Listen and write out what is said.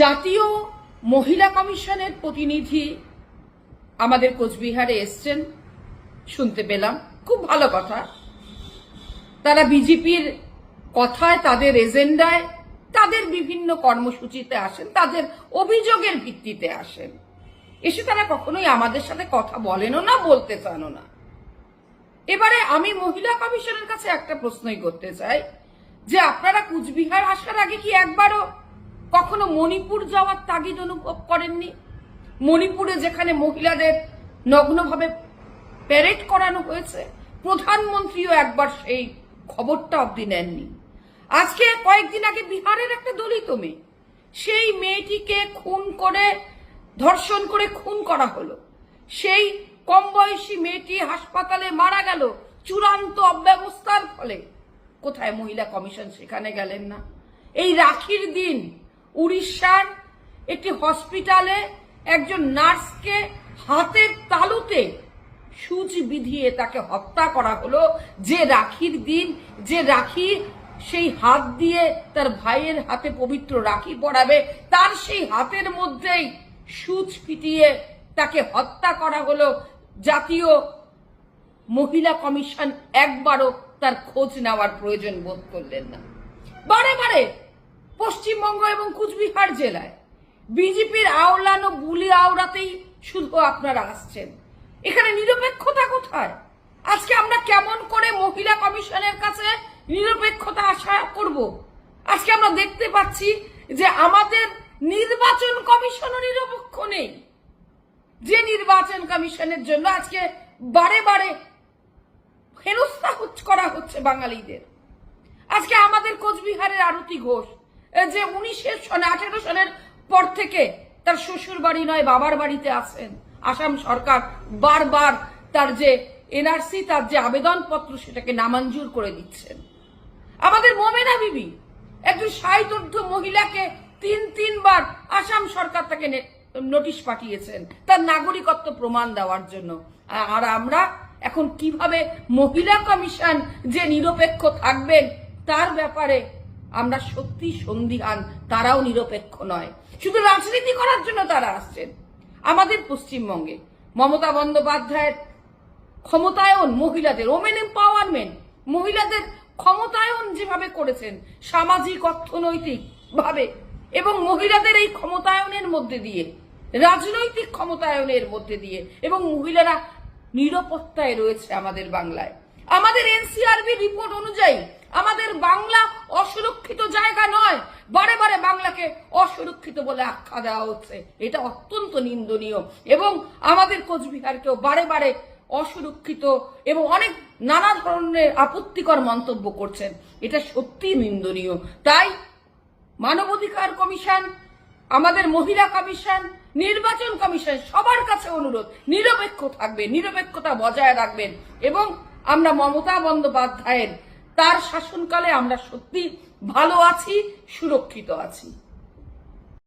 জাতীয় মহিলা কমিশনের প্রতিনিধি আমাদের কোচবিহারে এসছেন, শুনতে পেলাম, খুব ভালো কথা। তারা বিজেপির কথায়, তাদের এজেন্ডায়, তাদের বিভিন্ন কর্মসূচিতে আসেন, তাদের অভিযোগের ভিত্তিতে আসেন। এসে তারা কখনোই আমাদের সাথে কথা বলেনও না, বলতে চানও না। এবারে আমি মহিলা কমিশনের কাছে একটা প্রশ্নই করতে চাই যে আপনারা কুচবিহার আসার আগে কি একবারও কখনো মণিপুর যাওয়ার তাগিদ অনুভব করেননি? মণিপুরে যেখানে মহিলাদের নগ্নভাবে প্যারেড করানো হয়েছে, প্রধানমন্ত্রীও একবার সেই খবরটা অবধি নেননি। আজকে কয়েকদিন আগে বিহারের একটা দলিত মেয়ে, সেই মেয়েটিকে খুন করে, ধর্ষণ করে খুন করা হলো। সেই কম বয়সী মেয়েটি হাসপাতালে মারা গেল চূড়ান্ত অব্যবস্থার ফলে। কোথায় মহিলা কমিশন? সেখানে গেলেন না। এই রাখির দিন উড়িষ্যার একটি হসপিটালে একজন নার্সকে হাতের তালুতে সূচ বিধিয়ে তাকে হত্যা করা হলো। যে রাখির দিন, যে রাখি সেই হাত দিয়ে তার ভাইয়ের হাতে পবিত্র রাখি পরাবে, তার সেই হাতের মধ্যেই সূচ পিটিয়ে তাকে হত্যা করা হলো। জাতীয় মহিলা কমিশন একবারও তার খোঁজ নেওয়ার প্রয়োজন বোধ করলেন না। বারে বারে পশ্চিমবঙ্গ এবং কুচবিহার জেলায় বিজেপির আওলানো বুলি আওড়াতেই শুধু আপনারা আসছেন। এখানে নিরপেক্ষতা কোথায়? আজকে আমরা কেমন করে মহিলা কমিশনের কাছে নিরপেক্ষতা আশা করব? আজকে আমরা দেখতে পাচ্ছি যে আমাদের নির্বাচন কমিশনও নিরপেক্ষ নেই। যে নির্বাচন কমিশনের জন্য আজকে বারে বারে হেনস্থা করা হচ্ছে বাঙালিদের। আজকে আমাদের কোচবিহারের আরতি ঘোষ, যে 18 সনের পর থেকে তার শ্বশুর বাড়ি নয় বাবার বাড়িতে আছেন, আসাম সরকার বারবার তার যে এনআরসি, তার যে আবেদনপত্র, সেটাকে নামঞ্জুর করে দিচ্ছেন। আমাদের মোমেনা বিবি, একজন 60 মহিলাকে 3বার আসাম সরকার তাকে নোটিশ পাঠিয়েছেন তার নাগরিকত্ব প্রমাণ দেওয়ার জন্য। আর আমরা এখন কিভাবে মহিলা কমিশন যে নিরপেক্ষ থাকবেন তার ব্যাপারে আমরা সত্যি সন্দিহান। তারাও নিরপেক্ষ নয়, শুধু রাজনীতি করার জন্য তারা আসছেন। আমাদের পশ্চিমবঙ্গে মমতা বন্দ্যোপাধ্যায়ের ক্ষমতায়ন, মহিলাদের ওমেন এম্পাওয়ারমেন্ট, মহিলাদের ক্ষমতায়ন যেভাবে করেছেন সামাজিক অর্থনৈতিক ভাবে, এবং মহিলাদের এই ক্ষমতায়নের মধ্যে দিয়ে, রাজনৈতিক ক্ষমতায়নের মধ্যে দিয়ে, এবং মহিলারা নিরাপত্তায় রয়েছে আমাদের বাংলায়। আমাদের এনসিআরবি রিপোর্ট অনুযায়ী আমাদের বাংলা অসুরক্ষিত জায়গা নয়। বারে বারে বাংলাকে অসুরক্ষিত বলে আখ্যা দেওয়া হচ্ছে, এটা অত্যন্ত নিন্দনীয়। এবং আমাদের কোচবিহারকেও বারে বারে অসুরক্ষিত এবং অনেক নানা ধরনের আপত্তিকর মন্তব্য করছেন, এটা সত্যি নিন্দনীয়। তাই মানবাধিকার কমিশন, আমাদের মহিলা কমিশন, নির্বাচন কমিশন, সবার কাছে অনুরোধ, নিরপেক্ষ থাকবে, নিরপেক্ষতা বজায় রাখবেন। এবং আমরা মমতা বন্দ্যোপাধ্যায়ের তার শাসনকালে আমরা সত্যি ভালো আছি, সুরক্ষিত আছি।